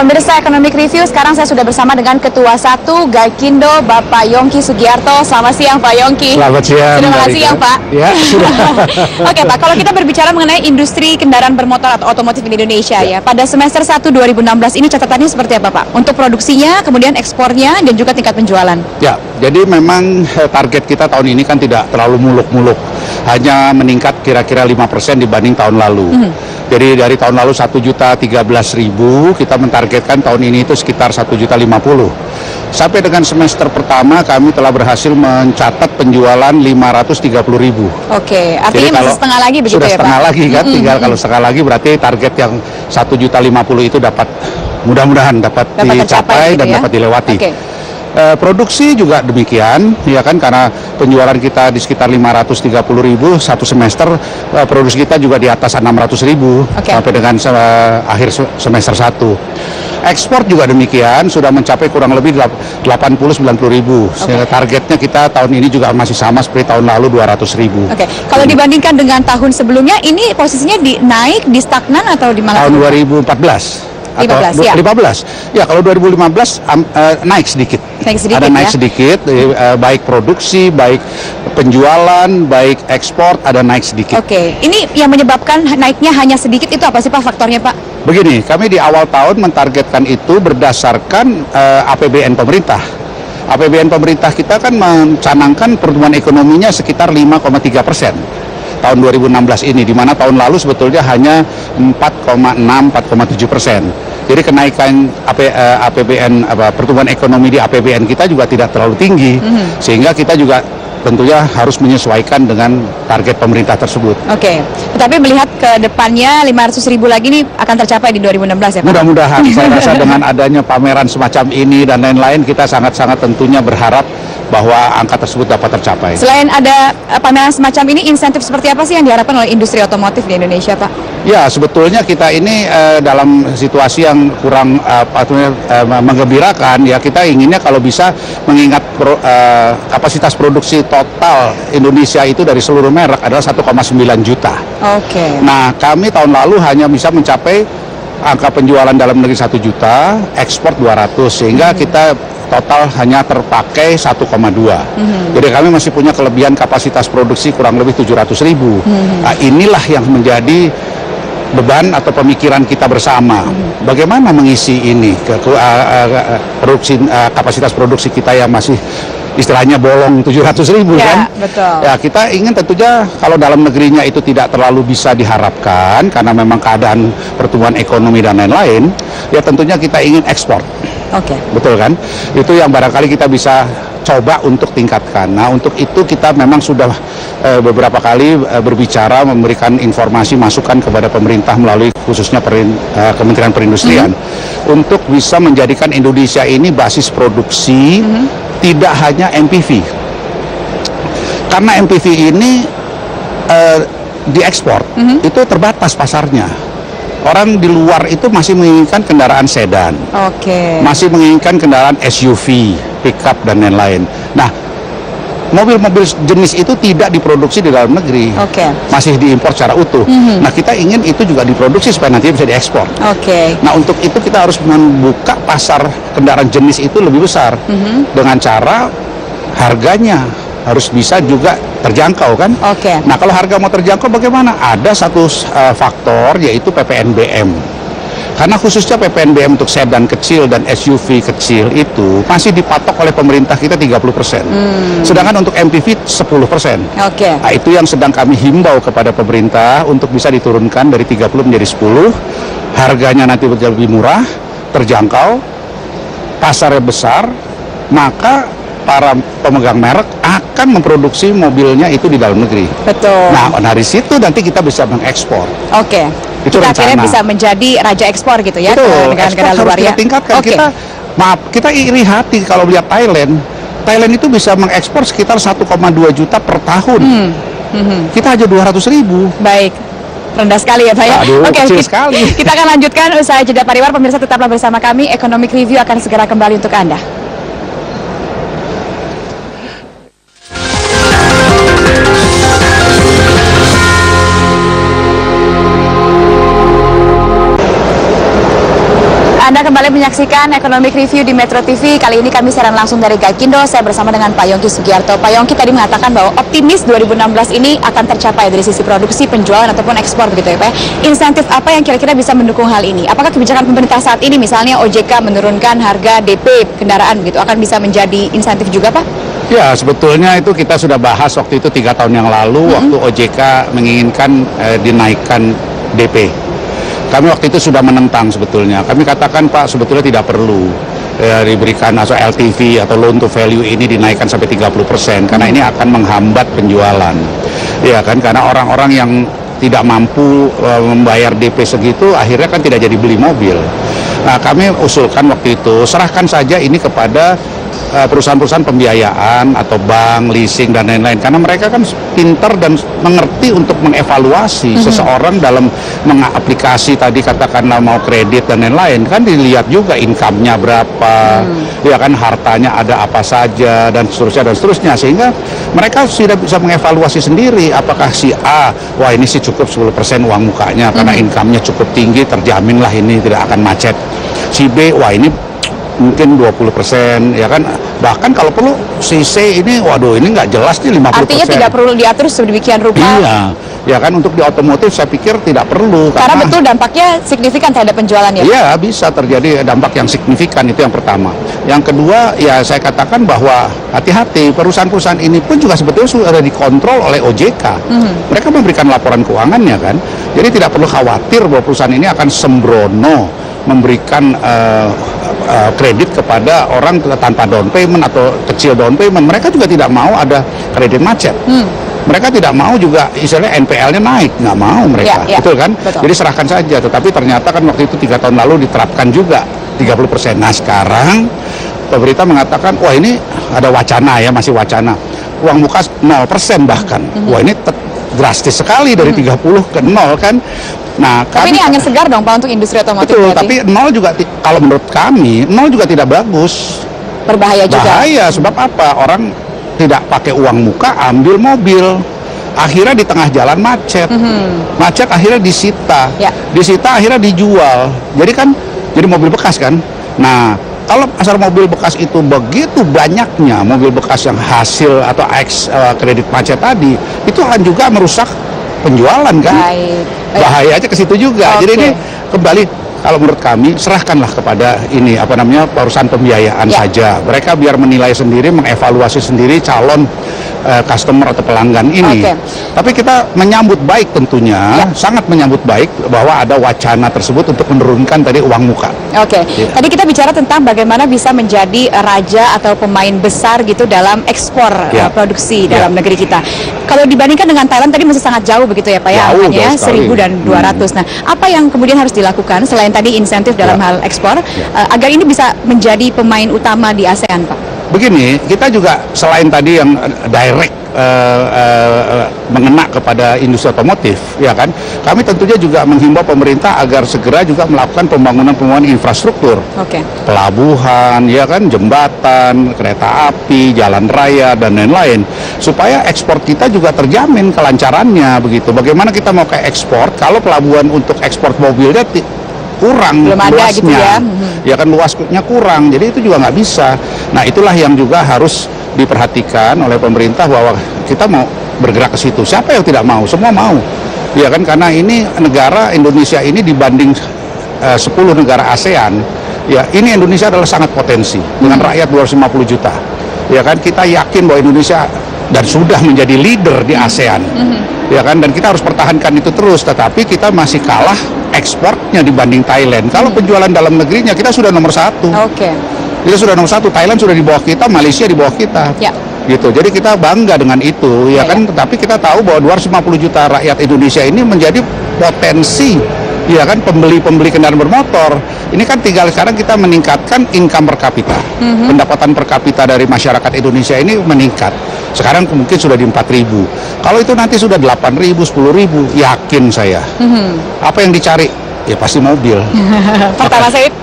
pemirsa Economic Review, sekarang saya sudah bersama dengan Ketua 1 Gaikindo, Bapak Yongki Sugiarto. Selamat siang Pak Yongki. Selamat siang. Sudah makan siang Pak? Ya, sudah. Oke Pak, kalau kita berbicara mengenai industri kendaraan bermotor atau otomotif di Indonesia ya, pada semester 1 2016 ini catatannya seperti apa Pak? Untuk produksinya, kemudian ekspornya, dan juga tingkat penjualan. Ya, jadi memang target kita tahun ini kan tidak terlalu muluk-muluk. Hanya meningkat kira-kira 5% dibanding tahun lalu. Jadi dari tahun lalu 1.013.000, kita mentargetkan tahun ini itu sekitar 1.050. Sampai dengan semester pertama kami telah berhasil mencatat penjualan 530.000. Oke, artinya masih setengah lagi begitu ya Pak? Sudah setengah lagi kan, tinggal kalau setengah lagi berarti target yang 1.050 itu dapat mudah-mudahan dapat dicapai gitu dan ya? dapat dilewati. Oke. Produksi juga demikian, ya kan, karena penjualan kita di sekitar 530.000 satu semester, produksi kita juga di atas 600.000 sampai dengan akhir semester 1. Ekspor juga demikian, sudah mencapai kurang lebih 80-90.000. Targetnya kita tahun ini juga masih sama seperti tahun lalu 200.000. Kalau dibandingkan dengan tahun sebelumnya, ini posisinya naik, di stagnan atau di mana? Tahun 2014. 15, ya? 15. Ya, kalau 2015 naik sedikit. Naik sedikit, baik produksi, baik penjualan, baik ekspor, ada naik sedikit. Oke, ini yang menyebabkan naiknya hanya sedikit itu apa sih Pak faktornya Pak? Begini, kami di awal tahun mentargetkan itu berdasarkan APBN pemerintah. APBN pemerintah kita kan mencanangkan pertumbuhan ekonominya sekitar 5,3%. Tahun 2016 ini, di mana tahun lalu sebetulnya hanya 4,6-4,7%. Jadi kenaikan APBN pertumbuhan ekonomi di APBN kita juga tidak terlalu tinggi, sehingga kita juga tentunya harus menyesuaikan dengan target pemerintah tersebut. Oke, tapi melihat ke depannya 500.000 lagi ini akan tercapai di 2016 ya Pak? Mudah-mudahan, saya rasa dengan adanya pameran semacam ini dan lain-lain, kita sangat-sangat tentunya berharap bahwa angka tersebut dapat tercapai. Selain ada pameran semacam ini, insentif seperti apa sih yang diharapkan oleh industri otomotif di Indonesia Pak? Ya, sebetulnya kita ini dalam situasi yang kurang menggembirakan, ya kita inginnya kalau bisa mengingat kapasitas produksi total Indonesia itu dari seluruh merek adalah 1,9 juta. Oke. Nah, kami tahun lalu hanya bisa mencapai angka penjualan dalam negeri 1 juta, ekspor 200, sehingga kita total hanya terpakai 1,2. Jadi kami masih punya kelebihan kapasitas produksi kurang lebih 700.000. Nah, inilah yang menjadi beban atau pemikiran kita bersama. Bagaimana mengisi ini kapasitas produksi kita yang masih istilahnya bolong 700.000 kan? Betul. Ya, kita ingin tentunya kalau dalam negerinya itu tidak terlalu bisa diharapkan karena memang keadaan pertumbuhan ekonomi dan lain-lain, ya tentunya kita ingin ekspor. Betul kan? Itu yang barangkali kita bisa coba untuk tingkatkan. Nah, untuk itu kita memang sudah beberapa kali berbicara, memberikan informasi, masukan kepada pemerintah melalui khususnya Kementerian Perindustrian untuk bisa menjadikan Indonesia ini basis produksi tidak hanya MPV. Karena MPV ini diekspor itu terbatas pasarnya. Orang di luar itu masih menginginkan kendaraan sedan, masih menginginkan kendaraan SUV, pickup dan lain-lain. Nah, mobil-mobil jenis itu tidak diproduksi di dalam negeri, masih diimpor secara utuh. Nah, kita ingin itu juga diproduksi supaya nanti bisa diekspor. Nah, untuk itu kita harus membuka pasar kendaraan jenis itu lebih besar dengan cara harganya harus bisa juga terjangkau kan? Nah, kalau harga mau terjangkau bagaimana? Ada satu faktor yaitu PPNBM. Karena khususnya PPNBM untuk sedan kecil dan SUV kecil itu masih dipatok oleh pemerintah kita 30%. Sedangkan untuk MPV 10%. Nah, itu yang sedang kami himbau kepada pemerintah untuk bisa diturunkan dari 30 menjadi 10. Harganya nanti lebih murah, terjangkau, pasarnya besar, maka para pemegang merek akan memproduksi mobilnya itu di dalam negeri. Nah, dari situ nanti kita bisa mengekspor. Itu kita rencana. Akhirnya bisa menjadi raja ekspor gitu ya. Ke negara-negara luar ya. Kita tingkatkan. Kita iri hati kalau lihat Thailand. Thailand itu bisa mengekspor sekitar 1,2 juta per tahun. Kita aja 200.000. Baik. Rendah sekali ya Pak ya. Kecil sekali. Kita akan lanjutkan usai jeda pariwara. Pemirsa tetaplah bersama kami. Economic Review akan segera kembali untuk Anda. Anda kembali menyaksikan Economic Review di Metro TV. Kali ini kami siaran langsung dari Gaikindo. Saya bersama dengan Pak Yongki Sugiarto. Pak Yongki tadi mengatakan bahwa optimis 2016 ini akan tercapai dari sisi produksi, penjualan ataupun ekspor begitu ya Pak. Insentif apa yang kira-kira bisa mendukung hal ini? Apakah kebijakan pemerintah saat ini misalnya OJK menurunkan harga DP kendaraan begitu akan bisa menjadi insentif juga Pak? Ya, sebetulnya itu kita sudah bahas waktu itu 3 tahun yang lalu waktu OJK menginginkan dinaikkan DP. Kami waktu itu sudah menentang sebetulnya. Kami katakan Pak sebetulnya tidak perlu diberikan atau LTV atau loan to value ini dinaikkan sampai 30% karena ini akan menghambat penjualan. Ya kan, karena orang-orang yang tidak mampu membayar DP segitu akhirnya kan tidak jadi beli mobil. Nah, kami usulkan waktu itu serahkan saja ini kepada perusahaan-perusahaan pembiayaan atau bank, leasing dan lain-lain karena mereka kan pintar dan mengerti untuk mengevaluasi seseorang dalam mengaplikasi tadi katakanlah mau kredit dan lain-lain kan dilihat juga income-nya berapa, ya kan hartanya ada apa saja dan seterusnya sehingga mereka sudah bisa mengevaluasi sendiri apakah si A, wah ini sih cukup 10% uang mukanya karena income-nya cukup tinggi terjaminlah ini tidak akan macet. Si B, wah ini mungkin 20% ya kan, bahkan kalau perlu si C ini waduh ini nggak jelas nih 50%. Artinya tidak perlu diatur sedemikian rupa. Iya, ya kan untuk di otomotif saya pikir tidak perlu karena betul dampaknya signifikan terhadap penjualan ya. Iya, bisa terjadi dampak yang signifikan, itu yang pertama. Yang kedua ya saya katakan bahwa hati-hati perusahaan-perusahaan ini pun juga sebetulnya sudah dikontrol oleh OJK. Mereka memberikan laporan keuangannya kan. Jadi tidak perlu khawatir bahwa perusahaan ini akan sembrono memberikan kredit kepada orang tanpa down payment atau kecil down payment. Mereka juga tidak mau ada kredit macet. Mereka tidak mau juga istilahnya NPL-nya naik, nggak mau mereka, betul kan? Betul. Jadi serahkan saja. Tetapi ternyata kan waktu itu 3 tahun lalu diterapkan juga 30%. Nah sekarang pemerintah mengatakan, wah ini ada wacana ya, masih wacana. Uang muka 0% bahkan. Wah ini drastis sekali dari 30 ke 0 kan. Nah, tapi ini angin segar dong Pak untuk industri otomotif. Betul, tapi 0 juga kalau menurut kami 0 juga tidak bagus. Berbahaya juga. Bahaya, sebab apa? Orang tidak pakai uang muka ambil mobil. Akhirnya di tengah jalan macet. Macet akhirnya disita. Disita akhirnya dijual. Jadi kan jadi mobil bekas kan. Nah, kalau asal mobil bekas itu begitu banyaknya mobil bekas yang hasil atau kredit macet tadi, itu akan juga merusak penjualan kan. Bahaya aja ke situ juga. Jadi ini kembali kalau menurut kami serahkanlah kepada ini perusahaan pembiayaan saja. Mereka biar menilai sendiri, mengevaluasi sendiri calon customer atau pelanggan ini. Tapi kita menyambut baik tentunya, sangat menyambut baik bahwa ada wacana tersebut untuk menurunkan tadi uang muka. Tadi kita bicara tentang bagaimana bisa menjadi raja atau pemain besar gitu dalam ekspor produksi dalam negeri kita. Kalau dibandingkan dengan Thailand tadi masih sangat jauh begitu ya Pak ya, angkanya 1.000 dan 200. Nah, apa yang kemudian harus dilakukan selain tadi insentif dalam hal ekspor agar ini bisa menjadi pemain utama di ASEAN Pak? Begini, kita juga selain tadi yang direct mengena kepada industri otomotif, ya kan, kami tentunya juga menghimbau pemerintah agar segera juga melakukan pembangunan infrastruktur, pelabuhan, ya kan, jembatan, kereta api, jalan raya dan lain-lain, supaya ekspor kita juga terjamin kelancarannya begitu. Bagaimana kita mau ke ekspor kalau pelabuhan untuk ekspor mobilnya kurang luasnya, gitu ya kan, luasnya kurang, jadi itu juga nggak bisa. Nah itulah yang juga harus diperhatikan oleh pemerintah bahwa kita mau bergerak ke situ. Siapa yang tidak mau? Semua mau, ya kan, karena ini negara Indonesia ini dibanding 10 negara ASEAN, ya ini Indonesia adalah sangat potensi dengan rakyat 250 juta, ya kan, kita yakin bahwa Indonesia dan sudah menjadi leader di ASEAN, ya kan, dan kita harus pertahankan itu terus. Tetapi kita masih kalah ekspornya dibanding Thailand. Kalau penjualan dalam negerinya kita sudah nomor 1. Kita sudah nomor 1. Thailand sudah di bawah kita, Malaysia di bawah kita. Gitu. Jadi kita bangga dengan itu, ya kan. Tetapi kita tahu bahwa 250 juta rakyat Indonesia ini menjadi potensi, ya kan, pembeli kendaraan bermotor. Ini kan tinggal sekarang kita meningkatkan income per kapita. Pendapatan per kapita dari masyarakat Indonesia ini meningkat. Sekarang mungkin sudah di 4.000. Kalau itu nanti sudah 8.000, 10.000, yakin saya. Apa yang dicari ya pasti mobil.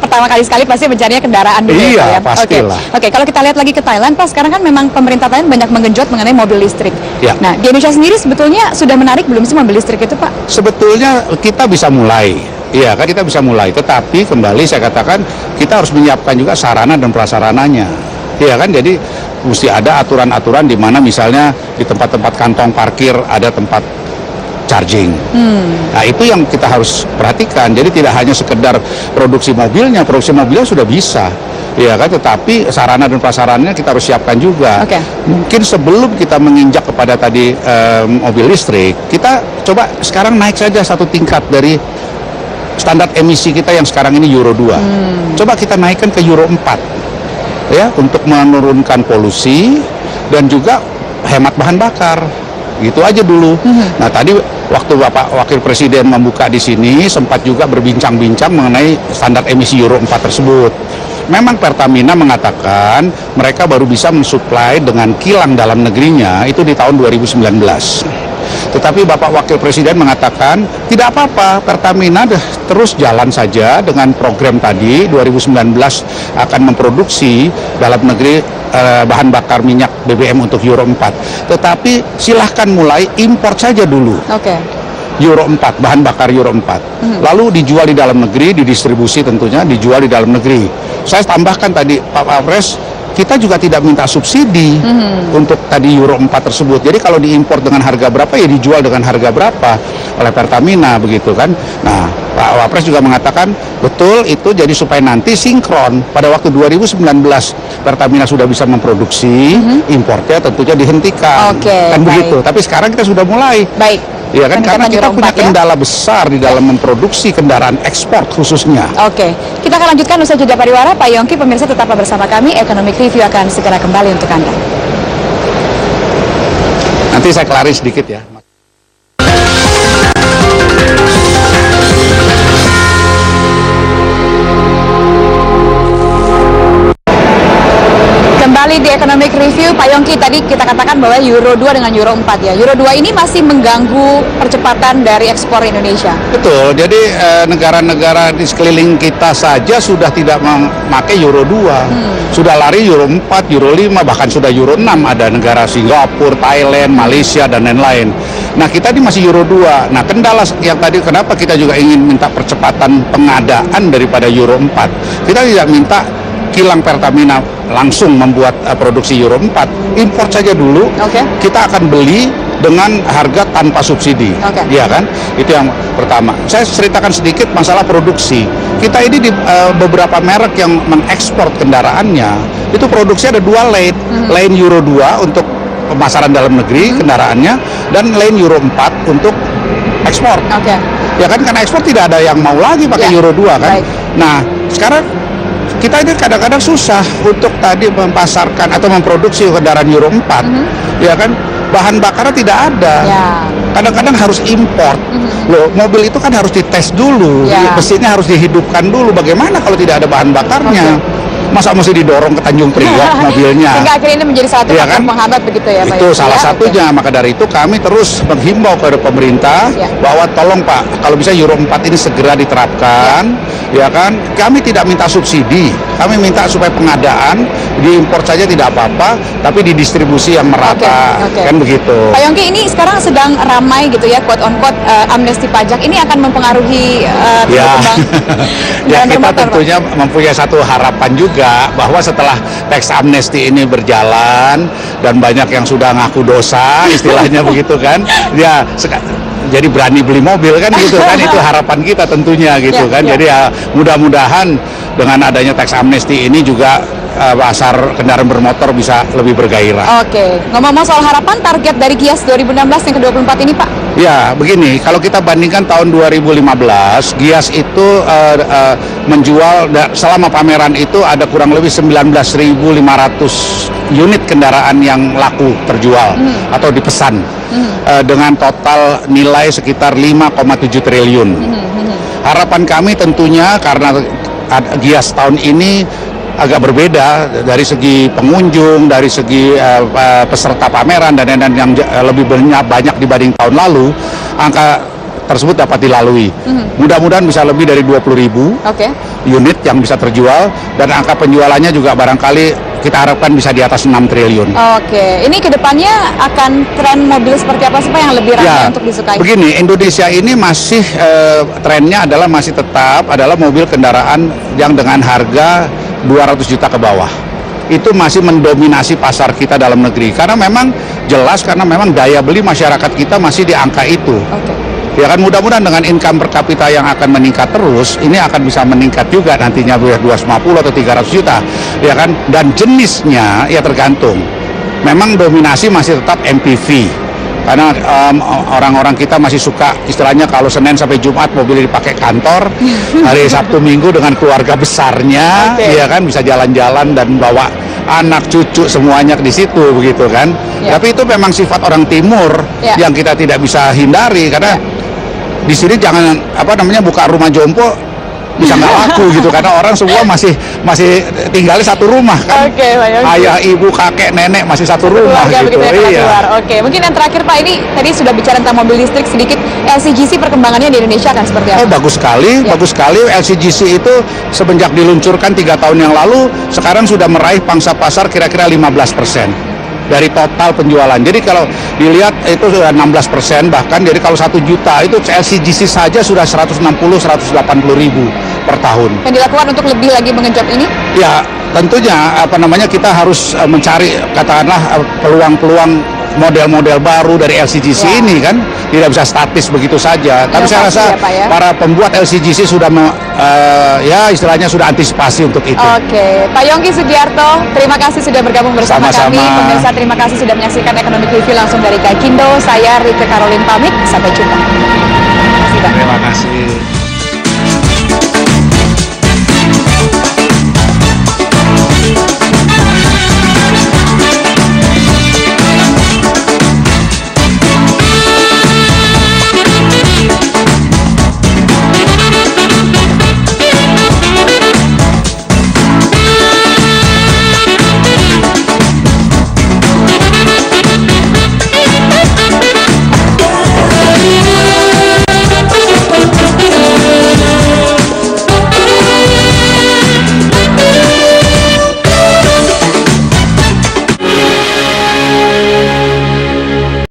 pertama kali sekali pasti mencarinya kendaraan dulu. Iya, ya? pastilah. Oke, kalau kita lihat lagi ke Thailand, Pak, sekarang kan memang pemerintah Thailand banyak menggenjot mengenai mobil listrik. Ya. Nah, di Indonesia sendiri sebetulnya sudah menarik belum sih mobil listrik itu, Pak? Sebetulnya kita bisa mulai. Iya kan, kita bisa mulai. Tetapi kembali saya katakan kita harus menyiapkan juga sarana dan prasarananya. Iya kan, jadi mesti ada aturan-aturan di mana misalnya di tempat-tempat kantong parkir ada tempat charging. Nah, itu yang kita harus perhatikan. Jadi tidak hanya sekedar produksi mobilnya sudah bisa, ya kan. Tetapi sarana dan prasarannya kita harus siapkan juga. Okay. Mungkin sebelum kita menginjak kepada tadi mobil listrik, kita coba sekarang naik saja satu tingkat dari standar emisi kita yang sekarang ini Euro 2. Coba kita naikkan ke Euro 4, ya, untuk menurunkan polusi dan juga hemat bahan bakar. Gitu aja dulu. Nah, tadi waktu Bapak Wakil Presiden membuka di sini sempat juga berbincang-bincang mengenai standar emisi Euro 4 tersebut. Memang Pertamina mengatakan mereka baru bisa mensuplai dengan kilang dalam negerinya itu di tahun 2019. Tetapi Bapak Wakil Presiden mengatakan tidak apa-apa, Pertamina terus jalan saja dengan program tadi. 2019 akan memproduksi dalam negeri bahan bakar minyak BBM untuk Euro 4. Tetapi silahkan mulai import saja dulu. Oke. Euro 4, bahan bakar Euro 4. Lalu dijual di dalam negeri, didistribusi tentunya, dijual di dalam negeri. Saya tambahkan tadi Pak Wapres, kita juga tidak minta subsidi untuk tadi Euro 4 tersebut. Jadi kalau diimpor dengan harga berapa, ya dijual dengan harga berapa oleh Pertamina, begitu kan. Nah, Pak Wapres juga mengatakan, betul itu jadi supaya nanti sinkron. Pada waktu 2019 Pertamina sudah bisa memproduksi, importnya tentunya dihentikan. Kan begitu. Tapi sekarang kita sudah mulai. Baik. Ya kan, karena kita punya kendala besar di dalam memproduksi kendaraan ekspor khususnya. Oke, kita akan lanjutkan usai jeda pariwara. Pak Yongki, pemirsa tetaplah bersama kami. Economic Review akan segera kembali untuk Anda. Nanti saya kelarin sedikit ya. Kembali di Economic Review, Pak Yongki, tadi kita katakan bahwa Euro 2 dengan Euro 4 ya. Euro 2 ini masih mengganggu percepatan dari ekspor Indonesia. Betul, jadi negara-negara di sekeliling kita saja sudah tidak memakai Euro 2. Sudah lari Euro 4, Euro 5, bahkan sudah Euro 6. Ada negara Singapura, Thailand, Malaysia, dan lain-lain. Nah, kita ini masih Euro 2. Nah, kendala yang tadi kenapa kita juga ingin minta percepatan pengadaan daripada Euro 4. Kita tidak minta kilang Pertamina langsung membuat produksi Euro 4, import saja dulu. Kita akan beli dengan harga tanpa subsidi, ya kan? Itu yang pertama. Saya ceritakan sedikit masalah produksi. Kita ini di beberapa merek yang mengekspor kendaraannya, itu produksi ada 2 lane, lane Euro 2 untuk pemasaran dalam negeri kendaraannya, dan lane Euro 4 untuk ekspor. Ya kan, karena ekspor tidak ada yang mau lagi pakai Euro 2 kan. Nah, sekarang kita ini kadang-kadang susah untuk tadi mempasarkan atau memproduksi kendaraan Euro 4, ya kan, bahan bakarnya tidak ada. Kadang-kadang harus import. Loh, mobil itu kan harus dites dulu, mesinnya harus dihidupkan dulu. Bagaimana kalau tidak ada bahan bakarnya? Masa mesti didorong ke Tanjung Priok mobilnya? Sehingga akhirnya ini menjadi satu faktor penghambat begitu ya, Pak? Itu salah satunya. Maka dari itu kami terus menghimbau kepada pemerintah bahwa tolong Pak, kalau bisa Euro 4 ini segera diterapkan, ya kan? Kami tidak minta subsidi, kami minta supaya pengadaan diimpor saja tidak apa-apa, tapi didistribusi yang merata, kan begitu. Pak Yongki, ini sekarang sedang ramai gitu ya, quote on quote amnesti pajak ini akan mempengaruhi berkembang ya, kita tentunya mempunyai satu harapan juga bahwa setelah tax amnesty ini berjalan dan banyak yang sudah ngaku dosa, istilahnya begitu kan, ya jadi berani beli mobil kan gitu kan, itu harapan kita tentunya gitu kan. Jadi ya mudah-mudahan dengan adanya tax amnesty ini juga pasar kendaraan bermotor bisa lebih bergairah. Ngomong-ngomong soal harapan, target dari Gias 2016 yang ke-24 ini Pak? Ya, begini, kalau kita bandingkan tahun 2015, Gias itu menjual selama pameran itu ada kurang lebih 19.500 unit kendaraan yang laku terjual atau dipesan dengan total nilai sekitar 5,7 triliun. Harapan kami tentunya karena Gias tahun ini agak berbeda dari segi pengunjung, dari segi peserta pameran dan yang lebih banyak dibanding tahun lalu. Angka tersebut dapat dilalui. Mudah-mudahan bisa lebih dari 20.000 unit yang bisa terjual, dan angka penjualannya juga barangkali kita harapkan bisa di atas 6 triliun. Ini kedepannya akan tren mobil seperti apa sih Pak yang lebih ramai untuk disukai? Begini, Indonesia ini masih trennya adalah masih tetap adalah mobil kendaraan yang dengan harga 200 juta ke bawah. Itu masih mendominasi pasar kita dalam negeri, karena memang jelas, karena memang daya beli masyarakat kita masih di angka itu. Ya kan, mudah-mudahan dengan income per kapita yang akan meningkat terus, ini akan bisa meningkat juga nantinya 250 atau 300 juta, ya kan. Dan jenisnya ya tergantung. Memang dominasi masih tetap MPV, karena orang-orang kita masih suka istilahnya kalau Senin sampai Jumat mobil dipakai kantor, hari Sabtu Minggu dengan keluarga besarnya, ya kan, bisa jalan-jalan dan bawa anak cucu semuanya di situ, begitu kan. Tapi itu memang sifat orang timur yang kita tidak bisa hindari, karena di sini jangan buka rumah jompo bisa nggak laku gitu, karena orang semua masih tinggalnya satu rumah kan. Ayah, ibu, kakek, nenek masih satu rumah gitu. Mungkin yang terakhir Pak, ini tadi sudah bicara tentang mobil listrik sedikit, LCGC perkembangannya di Indonesia akan seperti apa? Bagus sekali, bagus sekali. LCGC itu semenjak diluncurkan 3 tahun yang lalu, sekarang sudah meraih pangsa pasar kira-kira 15% dari total penjualan. Jadi kalau dilihat itu sudah 16%, bahkan jadi kalau 1 juta itu LCGC saja sudah 160-180 ribu per tahun. Yang dilakukan untuk lebih lagi mengenjot ini? Ya tentunya kita harus mencari katakanlah peluang-peluang model-model baru dari LCGC ini kan, tidak bisa statis begitu saja. Tapi saya rasa para pembuat LCGC sudah istilahnya sudah antisipasi untuk itu. Pak Yongki Sugiarto, terima kasih sudah bergabung bersama kami. Pemirsa, terima kasih sudah menyaksikan Economic Review langsung dari Gaikindo. Saya Rike Karolin pamit, sampai jumpa. Terima kasih.